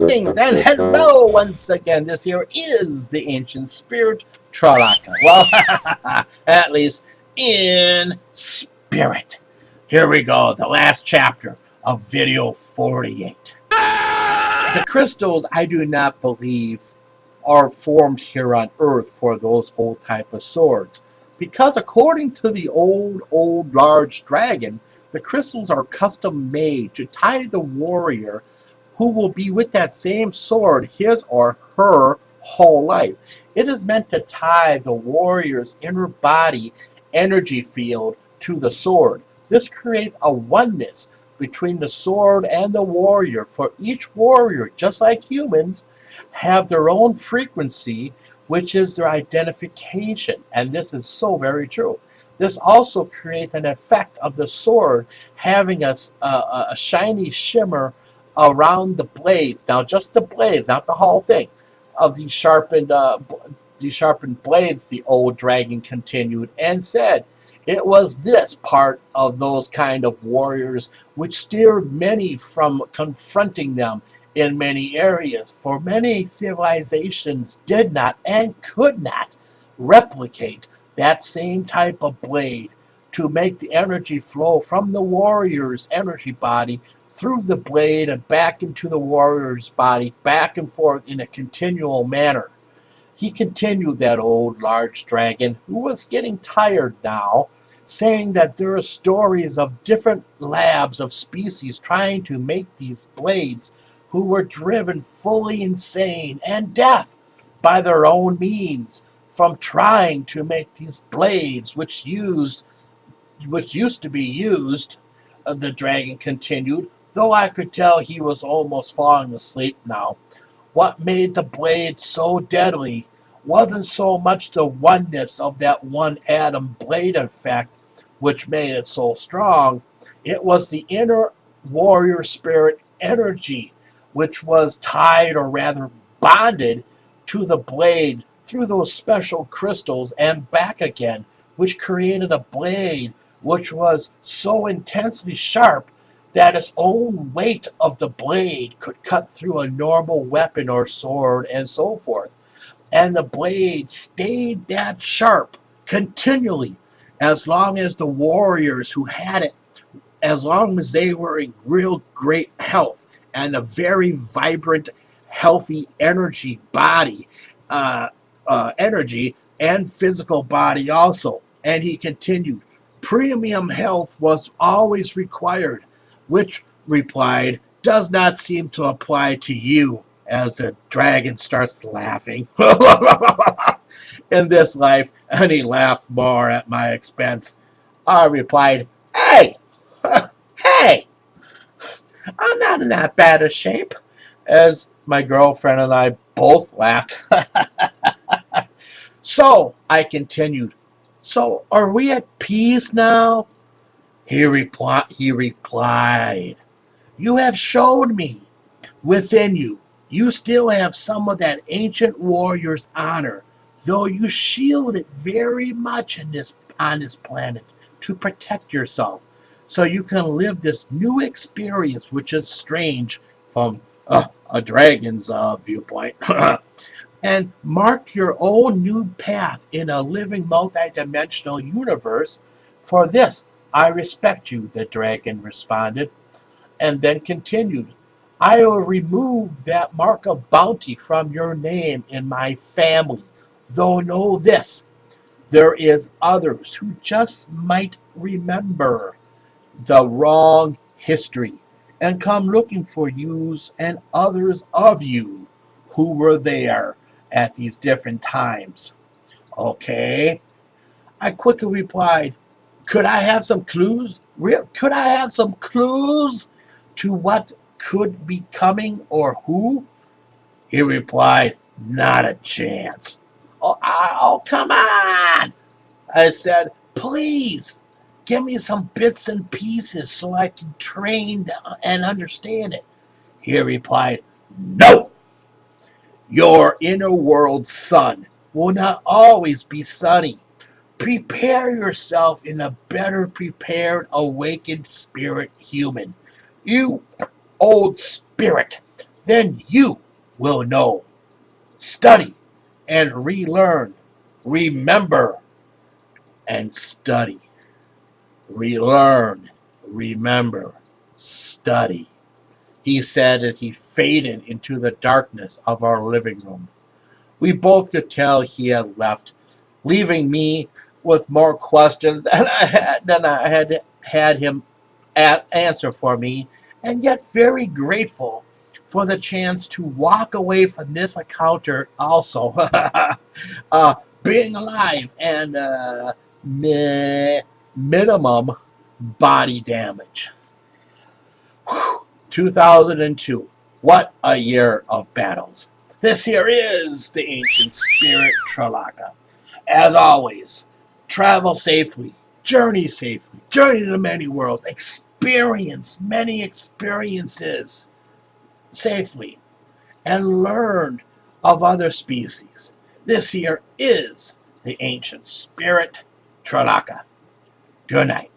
Greetings and hello once again. This here is the ancient spirit Tralaka. Well, at least in spirit. Here we go, the last chapter of video 48. The crystals, I do not believe, are formed here on Earth for those old type of swords. Because according to the old large dragon, the crystals are custom made to tie the warrior who will be with that same sword his or her whole life. It is meant to tie the warrior's inner body energy field to the sword. This creates a oneness between the sword and the warrior, for each warrior, just like humans, have their own frequency, which is their identification. And this is so very true. This also creates an effect of the sword having a shiny shimmer around the blades. Now, just the blades, not the whole thing, of these sharpened blades, the old dragon continued and said, it was this part of those kind of warriors which steered many from confronting them in many areas, for many civilizations did not and could not replicate that same type of blade to make the energy flow from the warrior's energy body through the blade and back into the warrior's body, back and forth in a continual manner. He continued, that old large dragon, who was getting tired now, saying that there are stories of different labs of species trying to make these blades, who were driven fully insane and deaf by their own means from trying to make these blades which used to be used, the dragon continued, though I could tell he was almost falling asleep now. What made the blade so deadly wasn't so much the oneness of that one atom blade effect which made it so strong. It was the inner warrior spirit energy which was tied, or rather bonded, to the blade through those special crystals and back again, which created a blade which was so intensely sharp that its own weight of the blade could cut through a normal weapon or sword and so forth. And the blade stayed that sharp continually as long as the warriors who had it, as long as they were in real great health and a very vibrant, healthy energy body, energy and physical body also. And he continued, premium health was always required, which replied, does not seem to apply to you, as the dragon starts laughing in this life, and he laughed more at my expense. I replied, hey, hey, I'm not in that bad a shape, as my girlfriend and I both laughed. So, I continued, so are we at peace now? He replied, you have showed me within you. You still have some of that ancient warrior's honor, though you shield it very much on this planet to protect yourself, so you can live this new experience, which is strange from a dragon's viewpoint, and mark your own new path in a living multidimensional universe. For this, I respect you, the dragon responded, and then continued, I will remove that mark of bounty from your name in my family, though know this, there is others who just might remember the wrong history and come looking for yous and others of you who were there at these different times. Okay? I quickly replied, could I have some clues? Could I have some clues to what could be coming or who? He replied, not a chance. Oh, come on! I said, please, give me some bits and pieces so I can train and understand it. He replied, no! Your inner world sun will not always be sunny. Prepare yourself in a better prepared, awakened spirit human. You old spirit then you will know. Study and relearn. Remember and study. Relearn. Remember. Study. He said as he faded into the darkness of our living room. We both could tell he had left, leaving me with more questions than I had him answer for me, and yet very grateful for the chance to walk away from this encounter also. Being alive and minimum body damage. 2002. What a year of battles. This here is the ancient spirit Tralaka. As always, travel safely, journey to the many worlds, experience many experiences safely, and learn of other species. This here is the ancient spirit Tralaka. Good night.